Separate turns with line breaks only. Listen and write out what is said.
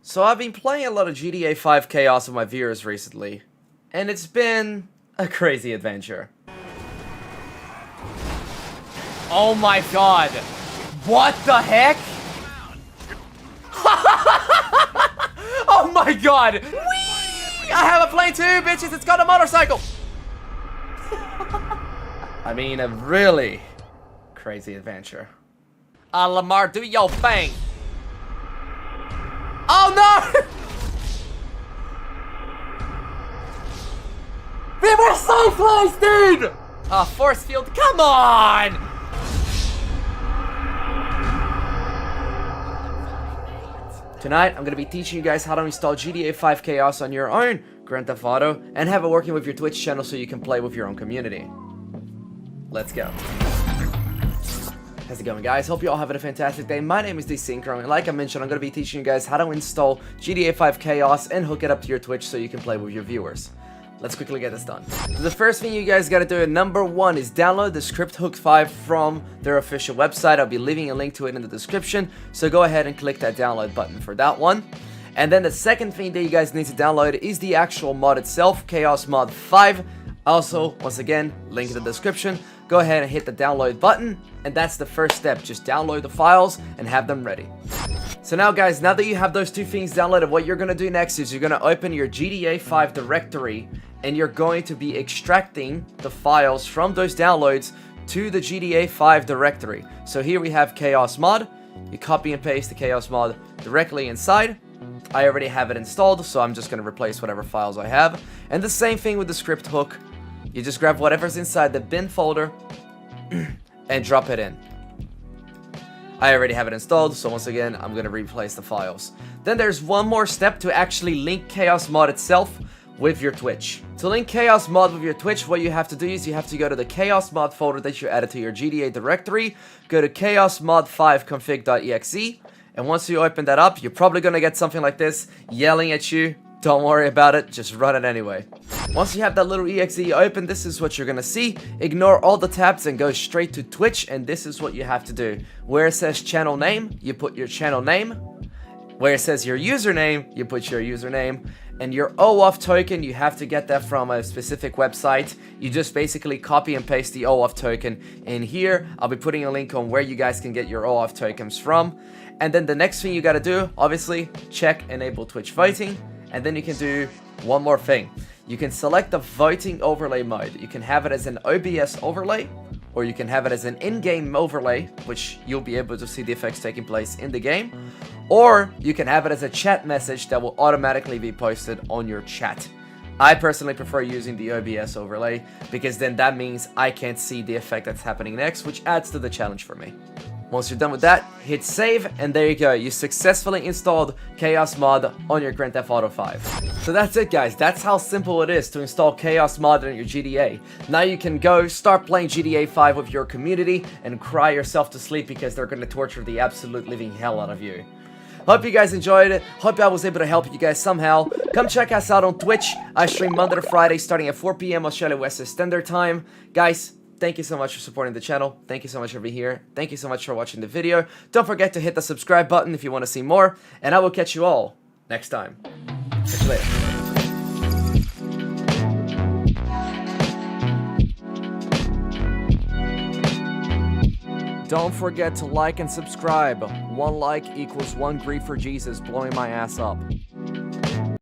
So I've been playing a lot of GTA 5 Chaos with my viewers recently, and it's been a crazy adventure. Oh my god! What the heck? Oh my god! Whee! I have a plane too, bitches! It's got a motorcycle! I mean, a really crazy adventure. Lamar, do your thing! Oh no! We were so close, dude! Force field, come on! Tonight, I'm gonna be teaching you guys how to install GTA 5 Chaos on your own Grand Theft Auto and have it working with your Twitch channel so you can play with your own community. Let's go. How's it going, guys? Hope you all having a fantastic day. My name is DeSynkro, and like I mentioned, I'm going to be teaching you guys how to install GTA 5 Chaos and hook it up to your Twitch so you can play with your viewers. Let's quickly get this done. So the first thing you guys got to do, number one, is download the script Hook 5 from their official website. I'll be leaving a link to it in the description, so go ahead and click that download button for that one. And then the second thing that you guys need to download is the actual mod itself, Chaos Mod 5. Also, once again, link in the description. Go ahead and hit the download button, and that's the first step. Just download the files and have them ready. So now guys, now that you have those two things downloaded, what you're going to do next is you're going to open your GTA 5 directory, and you're going to be extracting the files from those downloads to the GTA 5 directory. So here we have Chaos Mod. You copy and paste the Chaos Mod directly inside. I already have it installed, so I'm just going to replace whatever files I have. And the same thing with the script hook. You just grab whatever's inside the bin folder and drop it in. I already have it installed, so once again, I'm going to replace the files. Then there's one more step to actually link Chaos Mod itself with your Twitch. To link Chaos Mod with your Twitch, what you have to do is you have to go to the Chaos Mod folder that you added to your GTA directory, go to chaosmod5config.exe, and once you open that up, you're probably going to get something like this yelling at you. Don't worry about it, just run it anyway. Once you have that little exe open, this is what you're gonna see. Ignore all the tabs and go straight to Twitch, and this is what you have to do. Where it says channel name, you put your channel name. Where it says your username, you put your username. And your OAuth token, you have to get that from a specific website. You just basically copy and paste the OAuth token in here. I'll be putting a link on where you guys can get your OAuth tokens from. And then the next thing you gotta do, obviously, check enable Twitch voting. And then you can do one more thing. You can select the voting overlay mode. You can have it as an OBS overlay, or you can have it as an in-game overlay, which you'll be able to see the effects taking place in the game. Or you can have it as a chat message that will automatically be posted on your chat. I personally prefer using the OBS overlay, because then that means I can't see the effect that's happening next, which adds to the challenge for me. Once you're done with that, hit save, and there you go. You successfully installed Chaos Mod on your Grand Theft Auto 5. So that's it, guys. That's how simple it is to install Chaos Mod on your GTA. Now you can go start playing GTA 5 with your community and cry yourself to sleep because they're going to torture the absolute living hell out of you. Hope you guys enjoyed it. Hope I was able to help you guys somehow. Come check us out on Twitch. I stream Monday to Friday starting at 4 p.m. Australia West Standard Time. Guys, thank you so much for supporting the channel. Thank you so much for being here. Thank you so much for watching the video. Don't forget to hit the subscribe button if you want to see more. And I will catch you all next time. Catch you later. Don't forget to like and subscribe. One like equals one grief for Jesus blowing my ass up.